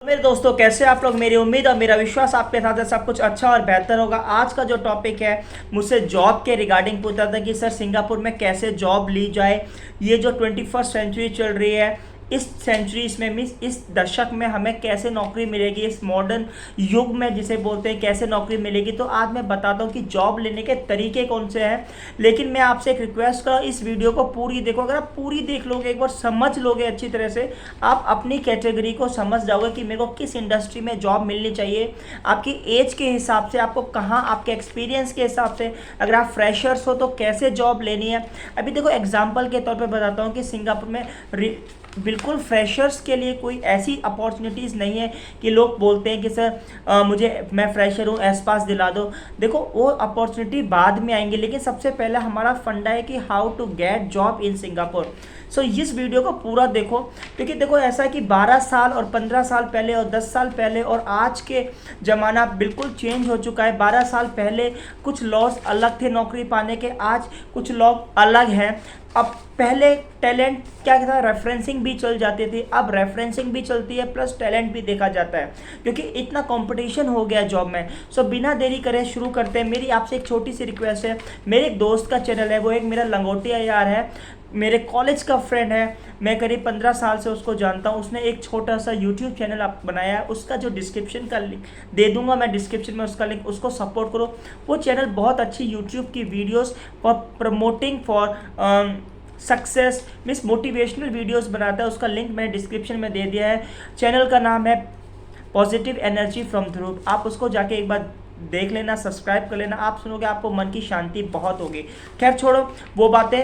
मेरे दोस्तों, कैसे आप लोग। मेरी उम्मीद और मेरा विश्वास आपके साथ है सब कुछ अच्छा और बेहतर होगा। आज का जो टॉपिक है, मुझसे जॉब के रिगार्डिंग पूछा था कि सर सिंगापुर में कैसे जॉब ली जाए। ये जो 21st सेंचुरी चल रही है, इस सेंचुरीज में मीन्स इस दशक में हमें कैसे नौकरी मिलेगी, इस मॉडर्न युग में जिसे बोलते हैं कैसे नौकरी मिलेगी। तो आज मैं बताता हूँ कि जॉब लेने के तरीके कौन से हैं। लेकिन मैं आपसे एक रिक्वेस्ट करूँ, इस वीडियो को पूरी देखो। अगर आप पूरी देख लोगे, एक बार समझ लोगे अच्छी तरह से, आप अपनी कैटेगरी को समझ जाओगे कि मेरे को किस इंडस्ट्री में जॉब मिलनी चाहिए, आपकी एज के हिसाब से, आपको कहाँ, आपके एक्सपीरियंस के हिसाब से। अगर आप फ्रेशर्स हो तो कैसे जॉब लेनी है। अभी देखो एग्जांपल के तौर पे बताता हूँ कि सिंगापुर में बिल्कुल फ्रेशर्स के लिए कोई ऐसी अपॉर्चुनिटीज़ नहीं है कि लोग बोलते हैं कि सर मैं फ्रेशर हूँ, एस पास दिला दो। देखो वो अपॉर्चुनिटी बाद में आएंगी, लेकिन सबसे पहले हमारा फंडा है कि how to get job in Singapore. So इस वीडियो को पूरा देखो, क्योंकि देखो ऐसा है कि 12 साल और 15 साल पहले और 10 साल पहले और आज के ज़माना बिल्कुल चेंज हो चुका है। 12 साल पहले कुछ लॉस अलग थे नौकरी पाने के, आज कुछ लॉ अलग हैं। अब पहले टैलेंट क्या था, रेफरेंसिंग भी चल जाती थी, अब रेफरेंसिंग भी चलती है प्लस टैलेंट भी देखा जाता है, क्योंकि इतना कंपटीशन हो गया जॉब में। सो बिना देरी करे शुरू करते हैं। मेरी आपसे एक छोटी सी रिक्वेस्ट है, मेरे एक दोस्त का चैनल है, वो एक मेरा लंगोटिया यार है, मेरे कॉलेज का फ्रेंड है, मैं करीब 15 साल से उसको जानता हूँ। उसने एक छोटा सा यूट्यूब चैनल बनाया है, उसका जो डिस्क्रिप्शन का लिंक दे दूंगा मैं, डिस्क्रिप्शन में उसका लिंक, उसको सपोर्ट करो। वो चैनल बहुत अच्छी यूट्यूब की videos for promoting for success means motivational videos बनाता है। उसका लिंक मैंने डिस्क्रिप्शन में दे दिया है। चैनल का नाम है पॉजिटिव एनर्जी फ्रॉम ध्रुव। आप उसको जाके एक बार देख लेना, सब्सक्राइब कर लेना। आप सुनोगे आपको मन की शांति बहुत होगी। खैर छोड़ो वो बातें,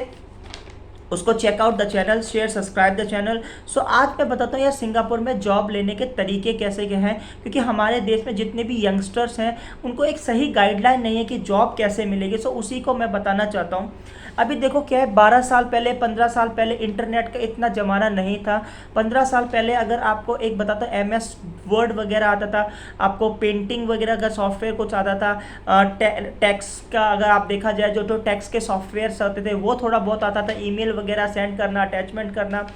उसको check out the channel, share subscribe the channel. So आज मैं बताता हूँ यार सिंगापुर में जॉब लेने के तरीके कैसे के हैं, क्योंकि हमारे देश में जितने भी यंगस्टर्स हैं उनको एक सही गाइडलाइन नहीं है कि जॉब कैसे मिलेगी। सो उसी को मैं बताना चाहता हूँ। अभी देखो क्या है, 12 साल पहले, 15 साल पहले इंटरनेट का इतना ज़माना नहीं था। 15 साल पहले अगर आपको एक बताता हूँ, MS वर्ड वगैरह आता था, आपको पेंटिंग वगैरह का सॉफ्टवेयर कुछ आता था, टैक्स का अगर आप देखा जाए जो टैक्स के सॉफ्टवेयर होते थे वो थोड़ा बहुत आता था, ईमेल वगैरह सेंड करना, अटैचमेंट करना,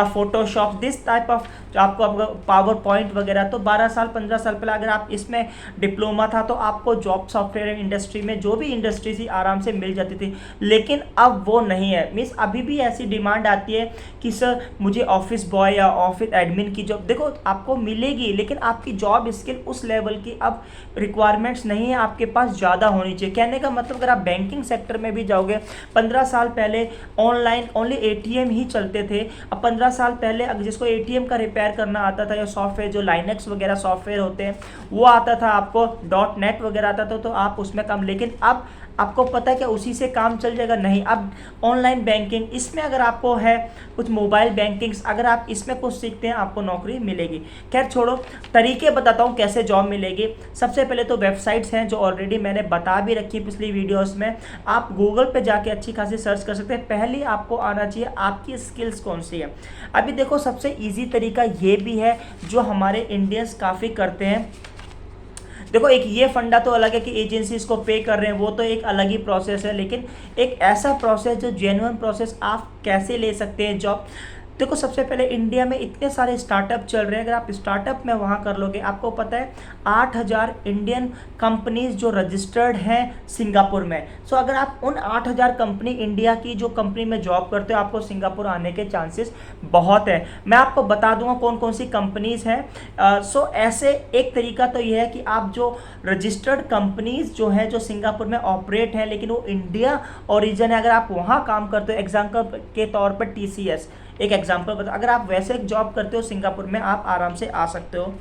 फोटोशॉप, दिस टाइप ऑफ आपको पावर पॉइंट वगैरह। तो 12 साल 15 साल पहले अगर आप इसमें डिप्लोमा था तो आपको जॉब सॉफ्टवेयर इंडस्ट्री में जो भी इंडस्ट्री थी आराम से मिल जाती थी। लेकिन अब वो नहीं है। मीन्स अभी भी ऐसी डिमांड आती है कि सर मुझे ऑफिस बॉय या ऑफिस एडमिन की जॉब, देखो आपको मिलेगी, लेकिन आपकी जॉब स्किल उस लेवल की अब रिक्वायरमेंट्स नहीं है, आपके पास ज़्यादा होनी चाहिए। कहने का मतलब अगर आप बैंकिंग सेक्टर में भी जाओगे, 15 साल पहले ऑनलाइन ओनली ATM ही चलते थे। अब 15 साल पहले अगर जिसको ATM का रिपेयर करना आता था या सॉफ्टवेयर जो लाइनेक्स वगैरह सॉफ्टवेयर होते हैं वो आता था, आपको .NET वगैरह आता था, तो आप उसमें काम। लेकिन अब आपको पता है कि उसी से काम चल जाएगा, नहीं। अब ऑनलाइन बैंकिंग, इसमें अगर आपको है कुछ मोबाइल बैंकिंग्स, अगर आप इसमें कुछ सीखते हैं आपको नौकरी मिलेगी। खैर छोड़ो, तरीके बताता हूँ कैसे जॉब मिलेगी। सबसे पहले तो वेबसाइट्स हैं जो ऑलरेडी मैंने बता भी रखी पिछली वीडियोस में, आप गूगल पे जाके अच्छी खासी सर्च कर सकते हैं। पहले आपको आना चाहिए आपकी स्किल्स कौन सी है। अभी देखो सबसे ईजी तरीका ये भी है जो हमारे इंडियंस काफ़ी करते हैं। देखो एक ये फंडा तो अलग है कि एजेंसीज को पे कर रहे हैं, वो तो एक अलग ही प्रोसेस है, लेकिन एक ऐसा प्रोसेस जो जेन्युइन प्रोसेस, आप कैसे ले सकते हैं जॉब। देखो सबसे पहले इंडिया में इतने सारे स्टार्टअप चल रहे हैं, अगर आप स्टार्टअप में वहाँ कर लोगे, आपको पता है 8000 इंडियन कंपनीज जो रजिस्टर्ड हैं सिंगापुर में। सो अगर आप उन 8000 कंपनी, इंडिया की जो कंपनी में जॉब करते हो, आपको सिंगापुर आने के चांसेस बहुत है। मैं आपको बता दूंगा कौन कौन सी कंपनीज हैं। सो ऐसे एक तरीका तो ये है कि आप जो रजिस्टर्ड कंपनीज जो हैं जो सिंगापुर में ऑपरेट हैं लेकिन वो इंडिया ओरिजिन है, अगर आप वहाँ काम करते हो, एग्जाम्पल के तौर पर TCS एक एग्जांपल बता, अगर आप वैसे एक जॉब करते हो सिंगापुर में, आप आराम से आ सकते हो।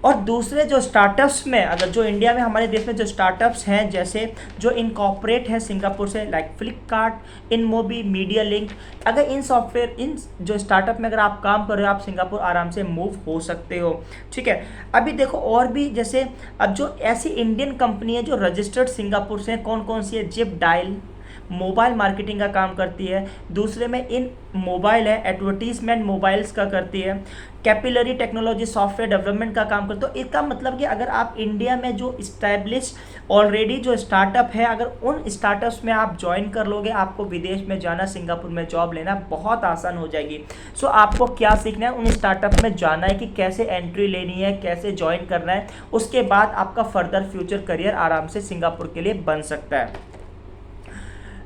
और दूसरे जो स्टार्टअप्स में, अगर जो इंडिया में हमारे देश में जो स्टार्टअप्स हैं जैसे जो इनकॉर्पोरेट हैं सिंगापुर से, like Flipkart, InMobi, media link, अगर इन सॉफ्टवेयर, इन जो स्टार्टअप में अगर आप काम कर रहे हो, आप सिंगापुर आराम से मूव हो सकते हो। ठीक है। अभी देखो और भी जैसे अब जो ऐसी इंडियन कंपनी है जो रजिस्टर्ड सिंगापुर से, कौन कौन सी है, जिप डायल, मोबाइल मार्केटिंग का काम करती है, दूसरे में इन मोबाइल है एडवर्टीजमेंट मोबाइल्स का करती है, कैपिलरी टेक्नोलॉजी सॉफ्टवेयर डेवलपमेंट का काम करते हो। इसका मतलब कि अगर आप इंडिया में जो इस्टेब्लिश ऑलरेडी जो स्टार्टअप है, अगर उन स्टार्टअप्स में आप ज्वाइन कर लोगे, आपको विदेश में जाना, सिंगापुर में जॉब लेना बहुत आसान हो जाएगी। सो आपको क्या सीखना है, उन स्टार्टअप में जाना है कि कैसे एंट्री लेनी है, कैसे ज्वाइन करना है, उसके बाद आपका फर्दर फ्यूचर करियर आराम से सिंगापुर के लिए बन सकता है।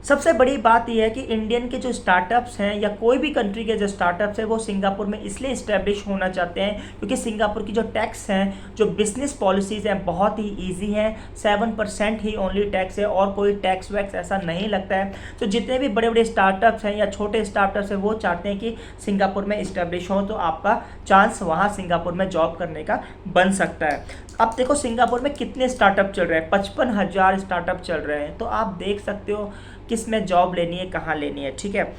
सबसे बड़ी बात यह है कि इंडियन के जो स्टार्टअप्स हैं या कोई भी कंट्री के जो स्टार्टअप्स हैं वो सिंगापुर में इसलिए इस्टेब्लिश होना चाहते हैं क्योंकि सिंगापुर की जो टैक्स हैं, जो बिजनेस पॉलिसीज़ हैं बहुत ही इजी हैं। 7% ही ओनली टैक्स है और कोई टैक्स वैक्स ऐसा नहीं लगता है। तो जितने भी बड़े बड़े स्टार्टअप्स हैं या छोटे स्टार्टअप्स हैं वो चाहते हैं कि सिंगापुर में इस्टेब्लिश हो, तो आपका चांस वहाँ सिंगापुर में जॉब करने का बन सकता है। अब देखो सिंगापुर में कितने स्टार्टअप चल रहे हैं, 55,000 स्टार्टअप चल रहे हैं। तो आप देख सकते हो किस में जॉब लेनी है, कहाँ लेनी है, ठीक है।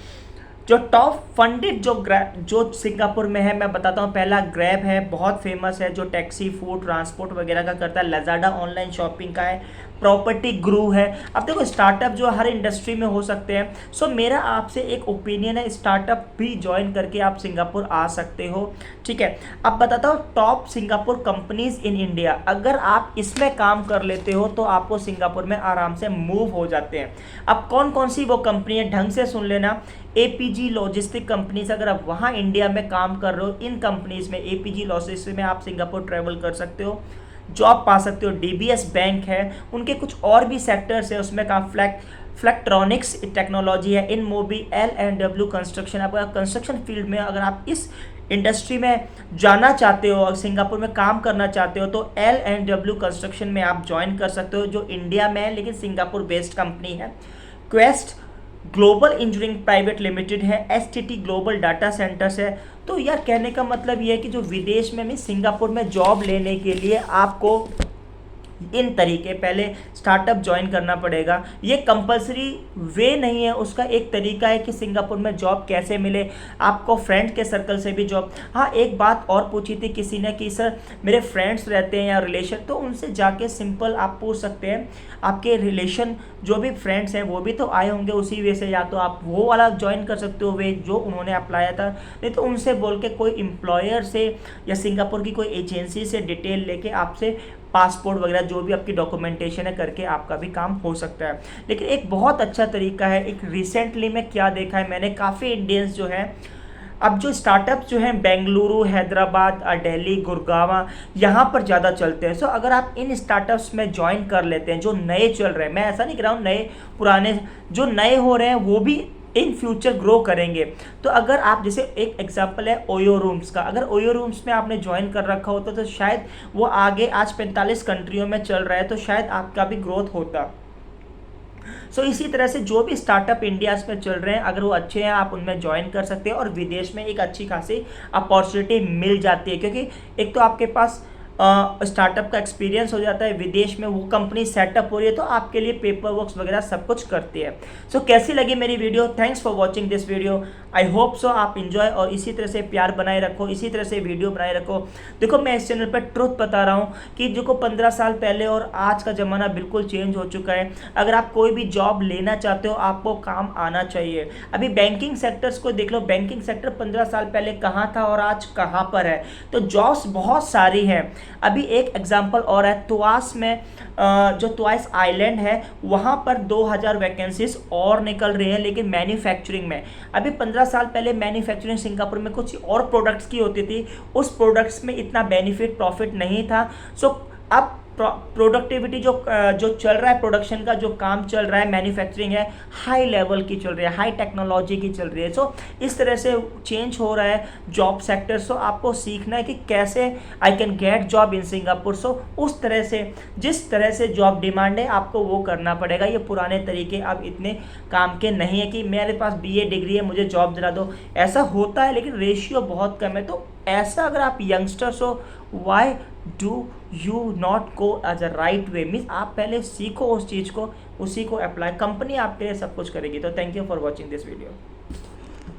जो टॉप फंडेड जो सिंगापुर में है मैं बताता हूँ। पहला ग्रैब है, बहुत फेमस है, जो टैक्सी फूड ट्रांसपोर्ट वगैरह का करता है। लजाडा ऑनलाइन शॉपिंग का है। प्रॉपर्टी ग्रू है। अब देखो स्टार्टअप जो हर इंडस्ट्री में हो सकते हैं। सो मेरा आपसे एक ओपिनियन है, स्टार्टअप भी ज्वाइन करके आप सिंगापुर आ सकते हो, ठीक है। अब बताता हूँ top Singapore companies in India. अगर आप इसमें काम कर लेते हो तो आपको सिंगापुर में आराम से मूव हो जाते हैं। अब कौन कौन सी वो कंपनी है, ढंग से सुन लेना। एपीजी लॉजिस्टिक कंपनीज, अगर आप वहाँ इंडिया में काम कर रहे हो, इन कंपनीज में एपीजी लॉजिस्टिक में आप सिंगापुर ट्रैवल कर सकते हो, जॉब पा सकते हो। डीबीएस बैंक है, उनके कुछ और भी सेक्टर्स है, उसमें काम फ्लैक्ट्रॉनिक्स टेक्नोलॉजी है, इन मोबी, L&W कंस्ट्रक्शन। अब कंस्ट्रक्शन फील्ड में अगर आप इस इंडस्ट्री में जाना चाहते हो और सिंगापुर में काम करना चाहते हो तो L&W कंस्ट्रक्शन में आप ज्वाइन कर सकते हो, जो इंडिया में है लेकिन सिंगापुर बेस्ड कंपनी है। Quest global engineering private limited है। एसटीटी ग्लोबल डाटा सेंटर्स है। तो यार कहने का मतलब ये है कि जो विदेश में सिंगापुर में जॉब लेने के लिए आपको इन तरीके पहले स्टार्टअप ज्वाइन करना पड़ेगा। ये कंपलसरी वे नहीं है, उसका एक तरीका है कि सिंगापुर में जॉब कैसे मिले, आपको फ्रेंड के सर्कल से भी जॉब। हाँ एक बात और पूछी थी किसी ने कि सर मेरे फ्रेंड्स रहते हैं या रिलेशन, तो उनसे जाके सिंपल आप पूछ सकते हैं। आपके रिलेशन जो भी फ्रेंड्स हैं वो भी तो आए होंगे उसी वे से, या तो आप वो वाला ज्वाइन कर सकते हो वे जो उन्होंने अप्लाई था, नहीं तो उनसे बोल के कोई एम्प्लॉयर से या सिंगापुर की कोई एजेंसी से डिटेल लेके आपसे पासपोर्ट वगैरह जो भी आपकी डॉक्यूमेंटेशन है करके आपका भी काम हो सकता है। लेकिन एक बहुत अच्छा तरीका है, एक रिसेंटली में क्या देखा है मैंने, काफ़ी इंडियंस जो हैं अब जो स्टार्टअप जो हैं बेंगलुरु, हैदराबाद, दिल्ली, गुड़गांव यहाँ पर ज़्यादा चलते हैं। सो अगर आप इन स्टार्टअप्स में ज्वाइन कर लेते हैं जो नए चल रहे हैं, मैं ऐसा नहीं कह रहा हूँ नए पुराने, जो नए हो रहे हैं वो भी इन फ्यूचर ग्रो करेंगे। तो अगर आप जैसे एक एग्जांपल है ओयो रूम्स का, अगर ओयो रूम्स में आपने ज्वाइन कर रखा होता तो शायद वो आगे आज 45 कंट्रियों में चल रहा है, तो शायद आपका भी ग्रोथ होता। सो इसी तरह से जो भी स्टार्टअप इंडिया में चल रहे हैं अगर वो अच्छे हैं आप उनमें ज्वाइन कर सकते हैं और विदेश में एक अच्छी खासी अपॉर्चुनिटी मिल जाती है, क्योंकि एक तो आपके पास स्टार्टअप का एक्सपीरियंस हो जाता है, विदेश में वो कंपनी सेटअप हो रही है तो आपके लिए पेपर वर्क्स वगैरह सब कुछ करती है। सो कैसी लगी मेरी video? Thanks for watching this video. I hope so आप इन्जॉय और इसी तरह से प्यार बनाए रखो, इसी तरह से वीडियो बनाए रखो। देखो मैं इस चैनल पर ट्रुथ बता रहा हूँ कि देखो 15 साल पहले और आज का ज़माना बिल्कुल चेंज हो चुका है। अगर आप कोई भी जॉब लेना चाहते हो आपको काम आना चाहिए। अभी बैंकिंग सेक्टर्स को देख लो, बैंकिंग सेक्टर 15 साल पहले कहाँ था और आज कहाँ पर है। तो जॉब्स बहुत सारी हैं। अभी एक एग्जांपल और है, तुआस में जो तुआस आइलैंड है वहाँ पर 2000 वैकेंसीज और निकल रही हैं, लेकिन मैन्युफैक्चरिंग में। अभी 15 साल पहले मैन्युफैक्चरिंग सिंगापुर में कुछ और प्रोडक्ट्स की होती थी, उस प्रोडक्ट्स में इतना बेनिफिट प्रॉफिट नहीं था। सो अब प्रोडक्टिविटी जो चल रहा है, प्रोडक्शन का जो काम चल रहा है, मैन्युफैक्चरिंग है, हाई लेवल की चल रही है, हाई टेक्नोलॉजी की चल रही है। सो इस तरह से चेंज हो रहा है जॉब सेक्टर। सो आपको सीखना है कि कैसे I can get job in Singapore. So उस तरह से जिस तरह से जॉब डिमांड है आपको वो करना पड़ेगा। ये पुराने तरीके अब इतने काम के नहीं है कि मेरे पास BA डिग्री है मुझे जॉब दिला दो, ऐसा होता है लेकिन रेशियो बहुत कम है। तो ऐसा अगर आप यंगस्टर्स हो, why do you not go as a right way, means आप पहले सीखो उस चीज़ को, उसी को अप्लाई, कंपनी आपके लिए सब कुछ करेगी। तो thank you for watching this video.